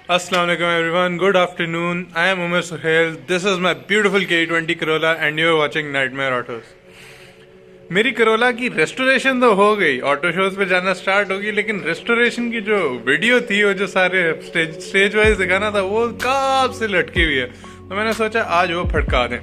Assalamu alaikum everyone, good afternoon. I am Umar Suhail. This is my beautiful K20 Corolla and you are watching Nightmare Autos. मेरी Corolla की restoration तो हो गई, auto shows पे जाना start होगी, लेकिन रेस्टोरेशन की जो वीडियो थी वो जो सारे स्टेज वाइज दिखाना था वो कब से लटकी हुई है, तो मैंने सोचा आज वो फटका दें।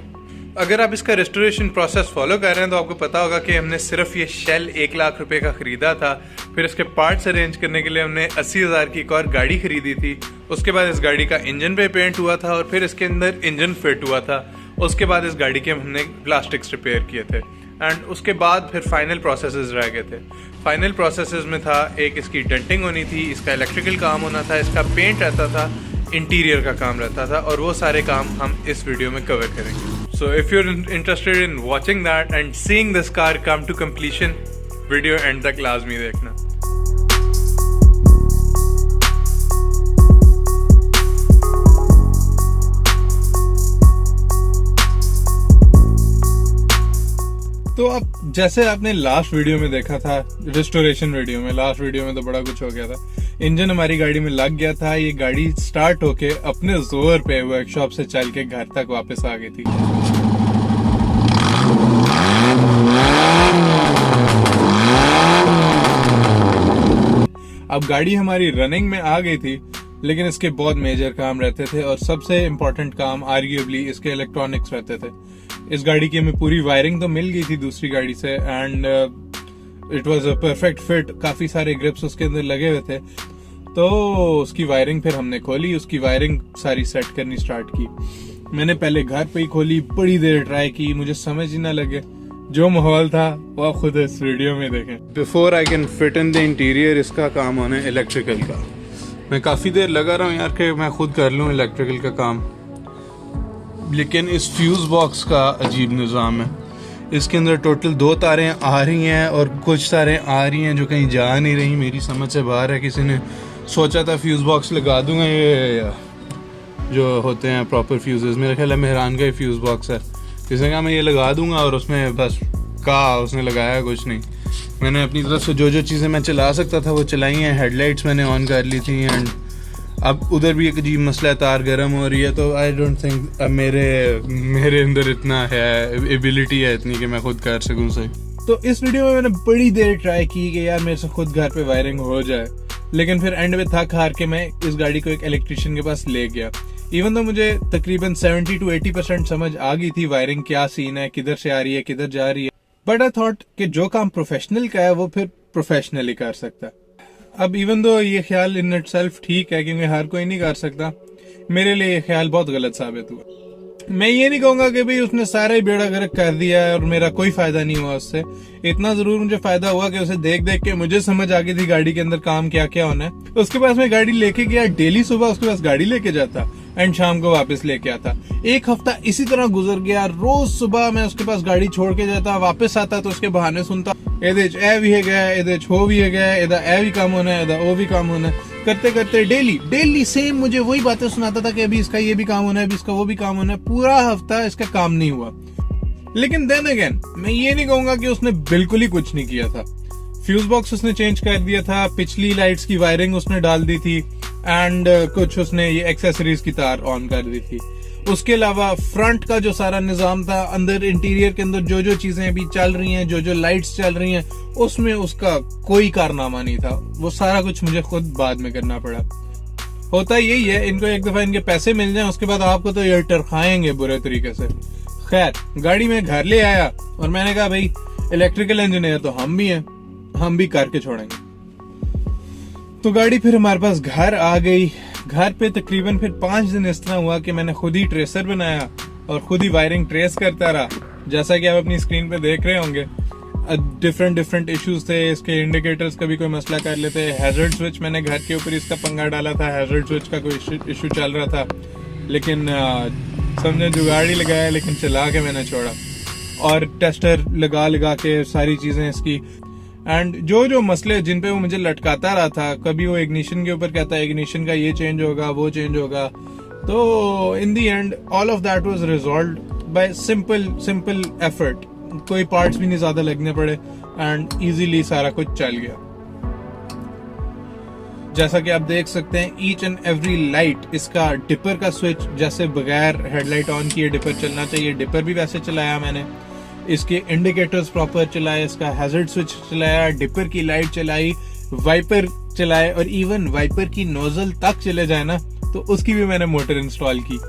अगर आप इसका रेस्टोरेशन प्रोसेस फॉलो कर रहे हैं तो आपको पता होगा कि हमने सिर्फ ये शेल 1 लाख रुपए का ख़रीदा था, फिर इसके पार्ट्स अरेंज करने के लिए हमने 80,000 की एक और गाड़ी ख़रीदी थी, उसके बाद इस गाड़ी का इंजन पे पेंट हुआ था और फिर इसके अंदर इंजन फिट हुआ था, उसके बाद इस गाड़ी के हमने प्लास्टिक्स रिपेयर किए थे एंड उसके बाद फिर फाइनल प्रोसेसेस रह गए थे। फाइनल प्रोसेसेस में था एक इसकी डेंटिंग होनी थी, इसका इलेक्ट्रिकल काम होना था, इसका पेंट रहता था, इंटीरियर का काम रहता था और वो सारे काम हम इस वीडियो में कवर करेंगे। So if you are interested in watching that and seeing this car come to completion, video end तक लाजमी देखना। तो अब जैसे आपने लास्ट वीडियो में देखा था, रेस्टोरेशन वीडियो में, लास्ट वीडियो में तो बड़ा कुछ हो गया था। इंजन हमारी गाड़ी में लग गया था, ये गाड़ी स्टार्ट होके अपने जोर पे वर्कशॉप से चल के घर तक वापस आ गई थी। अब गाड़ी हमारी रनिंग में आ गई थी, लेकिन इसके बहुत मेजर काम रहते थे और सबसे इम्पोर्टेंट काम आर्ग्यूबली इसके इलेक्ट्रॉनिक्स रहते थे। इस गाड़ी की हमें पूरी वायरिंग तो मिल गई थी दूसरी गाड़ी से and it was a perfect fit, काफी सारे ग्रिप्स उसके अंदर लगे हुए थे। तो उसकी वायरिंग फिर हमने खोली, उसकी वायरिंग सारी सेट करनी स्टार्ट की। मैंने पहले घर पे ही खोली, बड़ी देर ट्राई की, मुझे समझ ही ना लगे। जो माहौल था वो आप खुद इस वीडियो में देखें। Before I can fit in the interior, इसका काम होना है इलेक्ट्रिकल का। मैं काफी देर लगा रहा हूँ यार कि मैं खुद कर लूँ इलेक्ट्रिकल का काम, लेकिन इस फ्यूज बॉक्स का अजीब निज़ाम है। इसके अंदर टोटल 2 तारें आ रही हैं और कुछ तारें आ रही हैं जो कहीं जा नहीं रही, मेरी समझ से बाहर है। किसी ने सोचा था फ्यूज बॉक्स लगा दूंगा, ये जो होते हैं प्रॉपर फ्यूजेस, मेरा ख्याल है मेहरान का ही फ्यूज बॉक्स है। किसी ने कहा मैं ये लगा दूंगा और उसमें बस कहा, उसने लगाया कुछ नहीं। मैंने अपनी तरफ से जो जो चीज़ें मैं चला सकता था वो चलाई हैं। हेडलाइट्स मैंने ऑन कर ली थी एंड अब उधर भी एक अजीब मसला है, तार गर्म हो रही है। तो आई डोंट थिंक मेरे अंदर इतना है, एबिलिटी है इतनी कि मैं खुद कर सकूं सही। तो इस वीडियो में मैंने बड़ी देर ट्राई की कि यार मेरे से खुद घर पे वायरिंग हो जाए, लेकिन फिर एंड में थक हार के मैं इस गाड़ी को एक इलेक्ट्रिशियन के पास ले गया। इवन तो मुझे तकरीबन 70 to 80% समझ आ गई थी वायरिंग क्या सीन है, किधर से आ रही है, किधर जा रही है, बट आई थॉट कि जो काम प्रोफेशनल का है वो फिर प्रोफेशनली कर सकता है। अब इवन दो ये ख्याल इन इटसेल्फ ठीक है क्योंकि हर कोई नहीं कर सकता, मेरे लिए ये ख्याल बहुत गलत साबित हुआ। मैं ये नहीं कहूंगा कि भाई उसने सारा ही बेड़ा गर्क कर दिया है और मेरा कोई फायदा नहीं हुआ उससे। इतना जरूर मुझे फायदा हुआ कि उसे देख देख के मुझे समझ आ गई थी गाड़ी के अंदर काम क्या क्या होना है। उसके पास मैं गाड़ी लेके गया, डेली सुबह उसके पास गाड़ी लेके जाता एंड शाम को वापस लेके आता। 1 हफ्ता इसी तरह गुजर गया, रोज सुबह मैं उसके पास गाड़ी छोड़ के जाता, वापस आता तो उसके बहाने सुनता, एदे ए भी है गया, एदे हो भी है गया, एदा ए भी काम होना है, एदा ओ भी काम होना है। करते करते डेली सेम मुझे वही बातें सुनाता था कि अभी इसका ये भी काम होना है, अभी इसका वो भी काम होना है। पूरा हफ्ता इसका काम नहीं हुआ। लेकिन देन अगेन मैं ये नहीं कहूंगा कि उसने बिल्कुल ही कुछ नहीं किया था। फ्यूज बॉक्स उसने चेंज कर दिया था, पिछली लाइट्स की वायरिंग उसने डाल दी थी एंड कुछ उसने ये एक्सेसरीज की तार ऑन कर दी थी। उसके अलावा फ्रंट का जो सारा निजाम था, अंदर इंटीरियर के अंदर जो जो चीजें अभी चल रही हैं, जो जो लाइट्स चल रही हैं, उसमें उसका कोई कारनामा नहीं था। वो सारा कुछ मुझे खुद बाद में करना पड़ा। होता यही है, इनको एक दफा इनके पैसे मिल जाएं उसके बाद आपको तो ये टरखाएंगे बुरे तरीके से। खैर, गाड़ी में घर ले आया और मैंने कहा भाई इलेक्ट्रिकल इंजीनियर तो हम भी हैं, हम भी करके छोड़ेंगे। तो गाड़ी फिर हमारे पास घर आ गई। घर पे तकरीबन फिर 5 दिन इस तरह हुआ कि मैंने खुद ही ट्रेसर बनाया और खुद ही वायरिंग ट्रेस करता रहा, जैसा कि आप अपनी स्क्रीन पे देख रहे होंगे। डिफरेंट इश्यूज थे, इसके इंडिकेटर्स का भी कोई मसला कर लेते। हैजर्ड स्विच मैंने घर के ऊपर इसका पंगा डाला था, हैजर्ड स्विच का कोई इशू चल रहा था, लेकिन समझे जुगाड़ी लगाया, लेकिन चला के मैंने छोड़ा। और टेस्टर लगा के सारी चीजें इसकी एंड जो जो मसले जिन पे वो मुझे लटकाता रहा था, कभी वो इग्निशन के ऊपर कहता है इग्निशन का ये चेंज होगा, वो चेंज होगा, तो in the end all of that was resolved by simple effort. कोई पार्ट्स भी नहीं ज्यादा लगने पड़े एंड इजीली सारा कुछ चल गया। जैसा कि आप देख सकते हैं ईच एंड एवरी लाइट, इसका डिपर का स्विच जैसे बगैर हेडलाइट ऑन किए डिपर चलना चाहिए, डिपर भी वैसे चलाया मैंने, इसके इंडिकेटर्स प्रॉपर चलाए, इसका हैजर्ड स्विच चलाया, डिपर की लाइट चलाई, वाइपर चलाए, और इवन वाइपर की नोजल तक चले जाए ना तो उसकी भी मैंने मोटर इंस्टॉल की।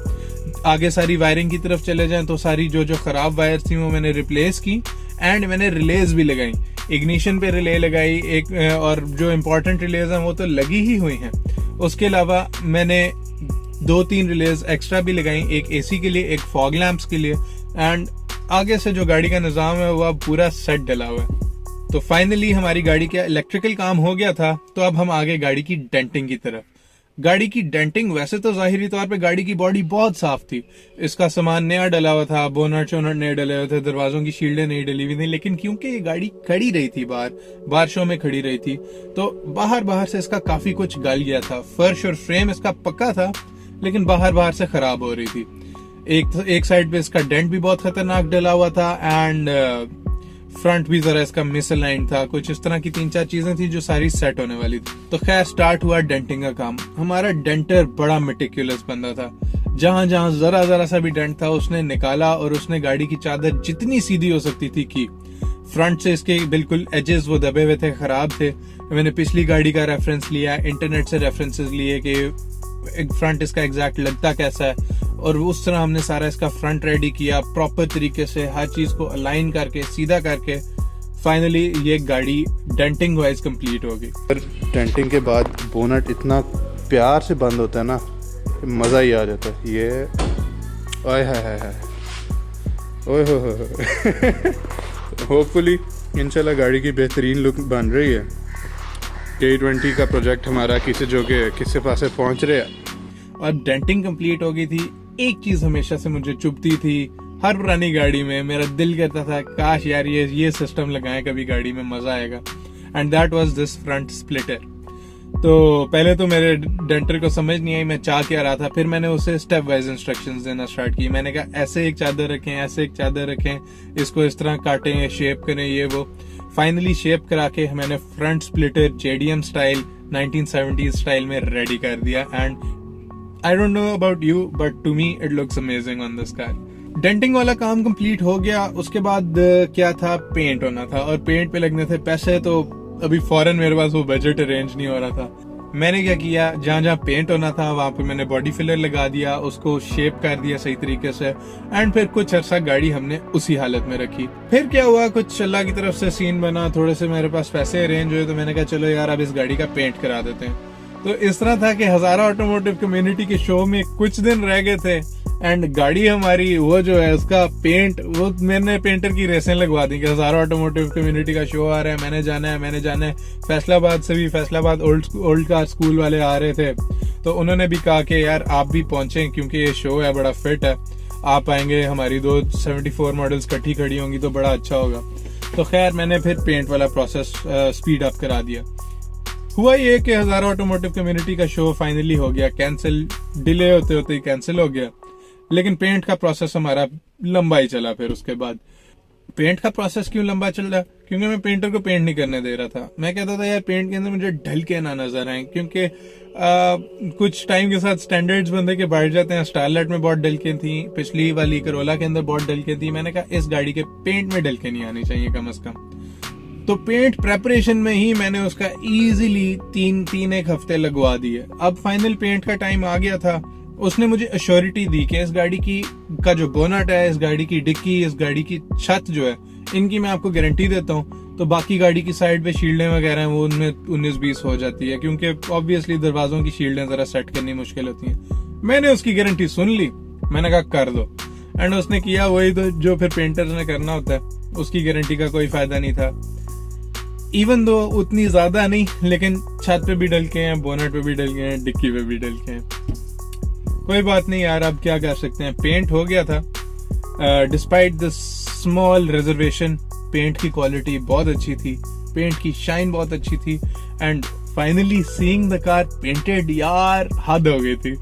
आगे सारी वायरिंग की तरफ चले जाएं तो सारी जो खराब वायर थी वो मैंने रिप्लेस की, एंड मैंने रिलेज भी लगाई, इग्निशन पे रिले लगाई एक, और जो इम्पोर्टेंट रिलेज हैं वो तो लगी ही हुई हैं। उसके अलावा मैंने 2-3 रिलेज एक्स्ट्रा भी लगाई, एक एसी के लिए, एक फॉग लैंप्स के लिए, एंड आगे से जो गाड़ी का निज़ाम है वो अब पूरा सेट डला हुआ है। तो फाइनली हमारी गाड़ी का इलेक्ट्रिकल काम हो गया था। तो अब हम आगे गाड़ी की डेंटिंग की तरफ। गाड़ी की डेंटिंग वैसे तो जाहिरी तौर पे गाड़ी की बॉडी बहुत साफ थी, इसका सामान नया डला हुआ था, बोनट शोनट नए डले हुए थे, दरवाजों की शील्डें नहीं डली हुई थी, लेकिन क्योंकि ये गाड़ी खड़ी रही थी बारिशों में खड़ी रही थी, तो बाहर से इसका काफी कुछ गल गया था। फर्श और फ्रेम इसका पक्का था, लेकिन बाहर से खराब हो रही थी। एक साइड पे इसका डेंट भी बहुत खतरनाक डला हुआ था, एंड फ्रंट भी जरा इसका मिसअलाइन था। कुछ इस तरह की 3-4 चीजें थी जो सारी सेट होने वाली थी। तो खैर स्टार्ट हुआ डेंटिंग का काम। हमारा डेंटर बड़ा मेटिकुलस बंदा था, जहां जरा सा भी डेंट था उसने निकाला, और उसने गाड़ी की चादर जितनी सीधी हो सकती थी की। फ्रंट से इसके बिल्कुल एजेस वो दबे हुए थे, खराब थे। मैंने पिछली गाड़ी का रेफरेंस लिया, इंटरनेट से रेफरेंसेस लिए कि फ्रंट इसका एग्जैक्ट लगता कैसा है, और उस तरह हमने सारा इसका फ्रंट रेडी किया प्रॉपर तरीके से, हर चीज को अलाइन करके सीधा करके। फाइनली ये गाड़ी डेंटिंग वाइज कंप्लीट हो गई। डेंटिंग के बाद बोनट इतना प्यार से बंद होता है ना, मज़ा ही आ जाता है। ये ओए हाय ओए हो होपफुली इंशाल्लाह गाड़ी की बेहतरीन लुक बन रही है। K20 का प्रोजेक्ट हमारा किसी पासे पहुंच रहा है। और डेंटिंग कंप्लीट हो गई थी। एक चीज हमेशा से मुझे चुभती थी हर पुरानी गाड़ी में, मेरा दिल करता था काश यार ये सिस्टम लगाएं कभी गाड़ी में, मजा आएगा। And that was this front splitter. तो पहले तो मेरे डेंटर को समझ नहीं आई मैं चाह क्या रहा था, फिर मैंने उसे स्टेप वाइज इंस्ट्रक्शंस देना स्टार्ट की। मैंने कहा ऐसे एक चादर रखें, ऐसे एक चादर रखें, इसको इस तरह काटें, शेप करें, ये वो। फाइनली शेप करा के मैंने front splitter JDM style 1970s style में रेडी कर दिया। And I don't know about you but to me it looks amazing on this car. Denting वाला काम कंप्लीट हो गया। उसके बाद क्या था, पेंट होना था, और पेंट पे लगने थे पैसे। तो अभी फौरन मेरे पास वो बजट अरेंज नहीं हो रहा था। मैंने क्या किया, जहाँ पेंट होना था वहां पे मैंने बॉडी फिलर लगा दिया, उसको शेप कर दिया सही तरीके से, एंड फिर कुछ अरसा गाड़ी हमने उसी हालत में रखी। फिर क्या हुआ, कुछ अल्लाह की तरफ से सीन बना, थोड़े से मेरे पास पैसे अरेंज हुए, तो मैंने कहा चलो यार अब इस गाड़ी का पेंट करा देते हैं। तो इस तरह था कि हजारा ऑटोमोटिव कम्युनिटी के शो में कुछ दिन रह गए थे, एंड गाड़ी हमारी वो जो है उसका पेंट, वो मैंने पेंटर की रेसें लगवा दी कि हजारा ऑटोमोटिव कम्युनिटी का शो आ रहा है, मैंने जाना है। फैसलाबाद से भी, फैसलाबाद ओल्ड कार स्कूल वाले आ रहे थे, तो उन्होंने भी कहा कि यार आप भी पहुंचे क्योंकि ये शो है, बड़ा फिट है, आप आएंगे, हमारी 274 मॉडल्स इकट्ठी खड़ी होंगी तो बड़ा अच्छा होगा। तो खैर मैंने फिर पेंट वाला प्रोसेस स्पीड अप करा दिया। हुआ ये कि हजारा ऑटोमोटिव कम्युनिटी का शो फाइनली हो गया कैंसिल, डिले होते होते ही कैंसिल हो गया। लेकिन पेंट का प्रोसेस हमारा लंबा ही चला। फिर उसके बाद पेंट का प्रोसेस क्यों लंबा चल रहा, क्योंकि मैं पेंटर को पेंट नहीं करने दे रहा था। मैं कहता था यार पेंट के अंदर मुझे ढल के ना नजर आए, क्योंकि कुछ टाइम के साथ स्टैंडर्ड्स बंदे के बढ़ जाते हैं। स्टारलेट में बहुत ढल के थी, पिछली वाली करोला के अंदर बहुत ढल के थी। मैंने कहा इस गाड़ी के पेंट में ढल के नहीं आनी चाहिए कम से कम। तो पेंट प्रेपरेशन में ही मैंने उसका इजीली 3-1 हफ्ते लगवा दिए। अब फाइनल पेंट का टाइम आ गया था। उसने मुझे अश्योरिटी दी कि इस गाड़ी की का जो बोनट है, इस गाड़ी की डिक्की, इस गाड़ी की छत जो है, इनकी मैं आपको गारंटी देता हूँ। तो बाकी गाड़ी की साइड पे शील्डें वगैरह हैं वो उनमें 19-20 हो जाती है, क्योंकि ऑब्वियसली दरवाजों की शील्डें जरा सेट करनी मुश्किल होती हैं। मैंने उसकी गारंटी सुन ली, मैंने कहा कर दो, एंड उसने किया वही तो जो फिर पेंटर्स ने करना होता है। उसकी गारंटी का कोई फायदा नहीं था, इवन दो उतनी ज्यादा नहीं, लेकिन छत पे भी डल के हैं, बोनट पे भी डल गए हैं, डिक्की पे भी डल के हैं। कोई बात नहीं यार, अब क्या कर सकते हैं। पेंट हो गया था। Despite the small reservation, paint की क्वालिटी बहुत अच्छी थी, पेंट की शाइन बहुत अच्छी थी, and finally seeing the car painted, यार हद हो गई थी।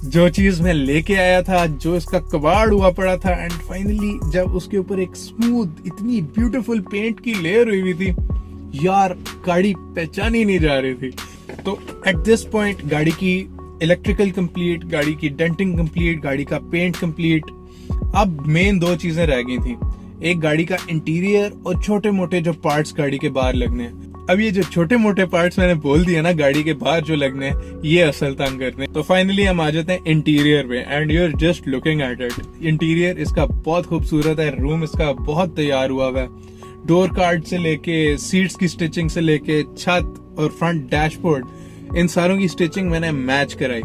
जो चीज मैं लेके आया था, जो इसका कबाड़ हुआ पड़ा था, एंड फाइनली जब उसके ऊपर एक स्मूथ इतनी ब्यूटीफुल पेंट की लेयर हुई थी, यार गाड़ी पहचानी नहीं जा रही थी। तो एट दिस पॉइंट गाड़ी की इलेक्ट्रिकल कंप्लीट, गाड़ी की डेंटिंग कंप्लीट, गाड़ी का पेंट कंप्लीट। अब मेन दो चीजें रह गई थी, एक गाड़ी का इंटीरियर और छोटे मोटे जो पार्ट्स गाड़ी के बाहर लगने हैं। अब ये जो छोटे मोटे पार्ट्स मैंने बोल दिया ना गाड़ी के बाहर जो लगने हैं, ये असल तंग करने। तो फाइनली हम आ जाते हैं इंटीरियर पे, and you are just looking at it. Interior इसका बहुत खूबसूरत है, रूम इसका बहुत तैयार हुआ है। डोर कार्ड से लेके, सीट्स की स्टिचिंग से लेके, छत और फ्रंट डैशबोर्ड, इन सारों की स्टिचिंग मैंने मैच कराई।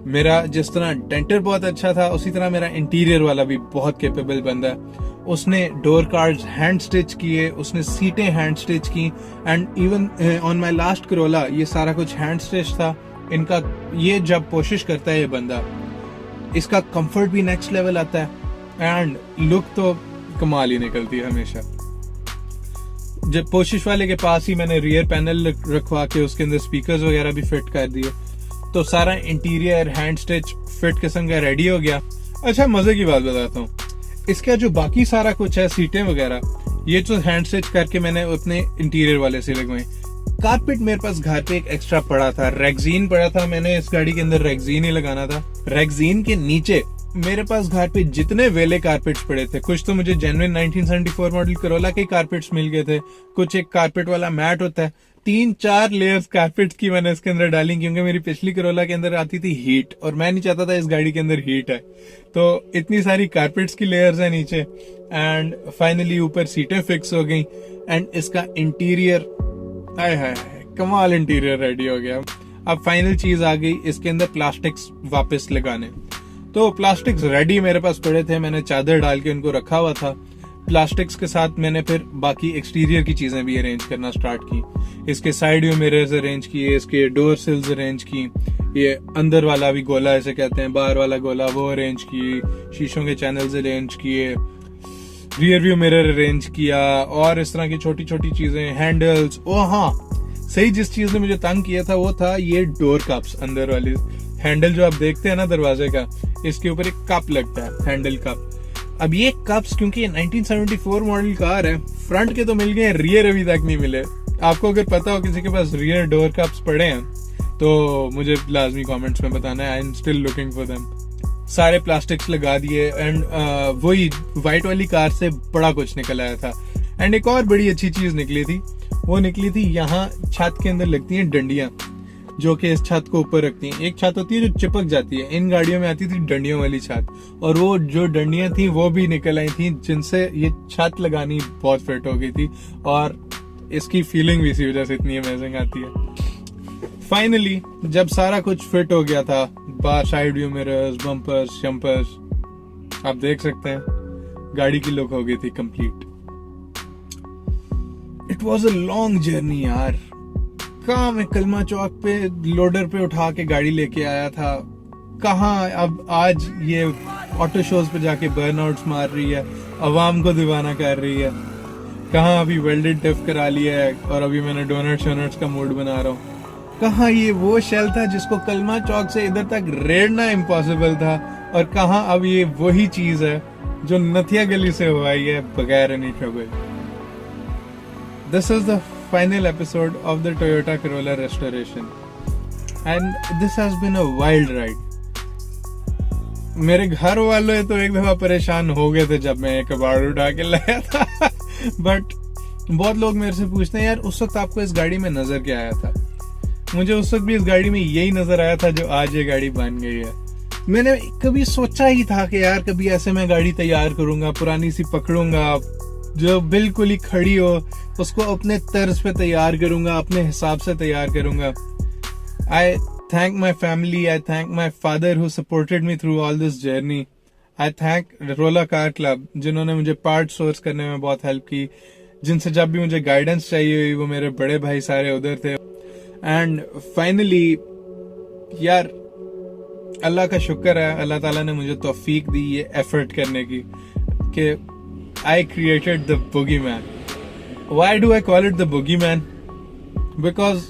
मेरा जिस तरह डेंटर बहुत अच्छा था, उसी तरह मेरा इंटीरियर वाला भी बहुत कैपेबल बंदा है। उसने डोर कार्ड्स हैंड स्टिच किए, उसने सीटें हैंड स्टिच की, and even on my last Corolla ये सारा कुछ हैंड स्टिच था। इनका ये जब कोशिश करता है ये बंदा, इसका कंफर्ट भी नेक्स्ट लेवल आता है एंड लुक तो कमाल ही निकलती है हमेशा। जब कोशिश वाले के पास ही मैंने रियर पैनल रखवा के उसके अंदर स्पीकर्स वगैरह भी फिट कर दिए, तो सारा इंटीरियर हैंड स्टिच फिट किस्म का रेडी हो गया। अच्छा, मजे की बात बताता हूँ, इसका जो बाकी सारा कुछ है, सीटें वगैरह, ये जो हैंड स्टिच करके मैंने अपने इंटीरियर वाले से लगवाए। कारपेट मेरे पास घर पे एक एक्स्ट्रा पड़ा था, रेक्सीन पड़ा था, मैंने इस गाड़ी के अंदर रेक्सीन ही लगाना था। रेक्सीन के नीचे मेरे पास घर पे जितने वेले कारपेट्स पड़े थे, कुछ तो मुझे जेन्युइन 1974 मॉडल करोला के कारपेट्स मिल गए थे, कुछ एक कारपेट वाला मैट होता है, 3-4 लेयर्स कारपेट्स की मैंने इसके अंदर डाली, क्योंकि मेरी पिछली करोला के अंदर आती थी हीट और मैं नहीं चाहता था इस गाड़ी के अंदर हीट है। तो इतनी सारी कारपेट्स की लेयर्स है नीचे, एंड फाइनली ऊपर सीटें फिक्स हो गई, एंड इसका इंटीरियर, आय हाय कमाल इंटीरियर रेडी हो गया। अब फाइनल चीज आ गई, इसके अंदर प्लास्टिक्स वापस लगाने। तो प्लास्टिक्स रेडी मेरे पास पड़े थे, मैंने चादर डाल के उनको रखा हुआ था। प्लास्टिक्स के साथ मैंने फिर बाकी एक्सटीरियर की चीजें भी अरेंज करना स्टार्ट की। इसके साइड व्यू मिरर्स अरेंज किए, इसके डोर सिल्स अरेंज की, ये अंदर वाला भी गोला ऐसे कहते हैं, बाहर वाला गोला वो अरेंज किए, शीशों के चैनल्स अरेंज किए, रियर व्यू मिरर अरेंज किया, और इस तरह की छोटी छोटी चीजें, हैंडल्स। ओ हाँ, सही जिस चीज ने मुझे तंग किया था वो था ये डोर कप्स। अंदर वाली हैंडल जो आप देखते हैं ना दरवाजे का, इसके ऊपर एक कप लगता है, हैंडल कप। अब ये कप्स क्योंकि ये 1974 मॉडल कार है, फ्रंट के तो मिल गए, रियर अभी तक नहीं मिले। आपको अगर पता हो किसी के पास रियर डोर कप्स पड़े हैं तो मुझे लाजमी कमेंट्स में बताना है, I am still looking for them. सारे प्लास्टिक्स लगा दिए, एंड वही व्हाइट वाली कार से बड़ा कुछ निकल आया था। एंड एक और बड़ी अच्छी चीज निकली थी, वो निकली थी यहाँ छत के अंदर लगती हैं डंडियां, जो कि इस छत को ऊपर रखती हैं। एक छत होती है जो चिपक जाती है, इन गाड़ियों में आती थी डंडियों वाली छत, और वो जो डंडियां थी वो भी निकल आई थी, जिनसे ये छत लगानी बहुत फिट हो गई थी, और इसकी फीलिंग भी इसी वजह से इतनी अमेजिंग आती है। फाइनली जब सारा कुछ फिट हो गया था, बाहर साइड व्यू मिरर्स, बम्पर्स, शम्पर्स, आप देख सकते हैं गाड़ी की लुक हो गई थी complete. It was a long journey यार। कहाँ मैं कलमा चौक पे लोडर पे उठा के गाड़ी लेके आया था, कहाँ अब आज ये ऑटो शोज पे जाके बर्नआउट्स मार रही है, अवाम को दीवाना कर रही है। कहाँ अभी वेल्डेड टिफ करा लिया है और अभी मैंने डोनट्स का मूड बना रहा हूँ। कहाँ ये वो शेल था जिसको कलमा चौक से इधर तक रेड़ना इम्पॉसिबल था, और कहाँ अब ये वही चीज है जो नथिया गली से हुआ है बगैर any trouble. This is the final episode of the Toyota Corolla restoration, and this has been a wild ride. मेरे घर वाले तो एक दफा परेशान हो गए थे जब मैं एक कबाड़ उठा के लाया था, बट बहुत लोग मेरे से पूछते हैं यार उस वक्त आपको इस गाड़ी में नजर क्या आया था। मुझे उस वक्त भी इस गाड़ी में यही नजर आया था जो आज ये गाड़ी बन गई है। मैंने कभी सोचा ही था कि यार कभी ऐसे मैं गाड़ी तैयार करूंगा, पुरानी सी पकड़ूंगा जो बिल्कुल ही खड़ी हो, उसको अपने तर्ज पे तैयार करूंगा, अपने हिसाब से तैयार करूंगा। आई thank my family, I thank my father who supported me through all this journey. I thank रोला कार क्लब जिन्होंने मुझे पार्ट सोर्स करने में बहुत हेल्प की, जिनसे जब भी मुझे गाइडेंस चाहिए हुई वो मेरे बड़े भाई सारे उधर थे। एंड फाइनली यार अल्लाह का शुक्र है, अल्लाह ताला ने मुझे तौफीक दी ये एफर्ट करने की कि I created the boogeyman. Why do I call it the boogeyman? Because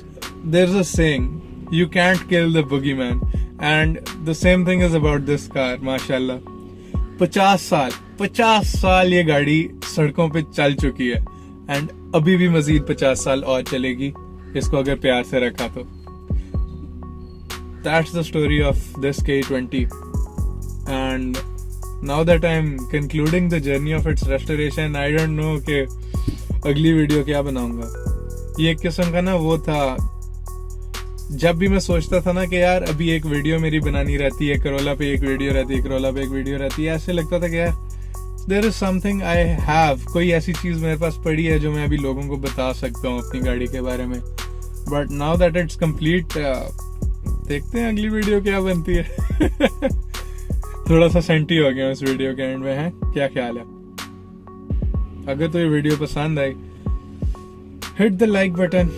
there's a saying, you can't kill the boogeyman. And the same thing is about this car, mashallah. 50 साल ये गाड़ी सड़कों पे चल चुकी है, एंड अभी भी मजीद 50 साल और चलेगी इसको अगर प्यार से रखा तो। that's the story of this K20. And now that I'm concluding the journey of its restoration, I don't know कि अगली वीडियो क्या बनाऊंगा. ये एक किस्म का ना वो था, जब भी मैं सोचता था ना कि यार अभी एक वीडियो मेरी बनानी रहती है, करोला पे एक वीडियो रहती है, करोला पे एक वीडियो रहती है, ऐसे लगता था कि यार there is something I have, कोई ऐसी चीज मेरे पास पड़ी है जो मैं अभी लोगों को बता सकता हूँ अपनी गाड़ी के बारे में. But now that it's complete, देखते हैं अगली वीडियो क्या बनती है. थोड़ा सा सेंटी हो गया इस वीडियो के एंड में, है क्या ख्याल है? अगर तो ये वीडियो पसंद आई, हिट द लाइक बटन.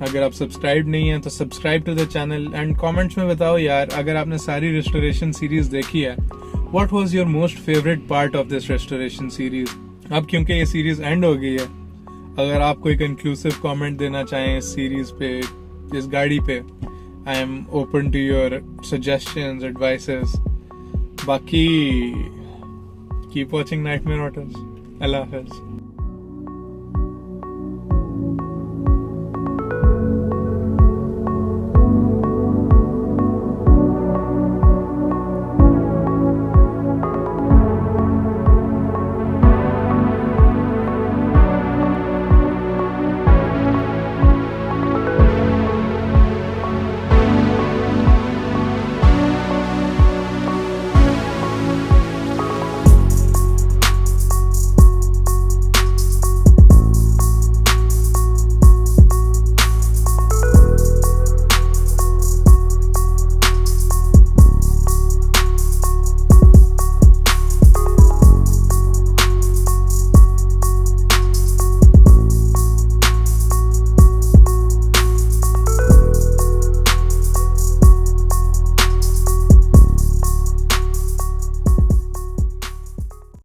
अगर आप सब्सक्राइब नहीं है तो subscribe to the channel. And comments में बताओ यार, अगर आपने सारी रेस्टोरेशन सीरीज देखी है, what was your most favourite part of this restoration series. अब क्योंकि ये सीरीज एंड हो गई है, अगर आप कोई कंक्लूसिव कमेंट देना चाहें इस सीरीज पे, इस गाड़ी पे, I am open to your suggestions, advices. बाकी कीप वॉचिंग नाइटमेयर ऑटोज. अल्लाह हाफिज.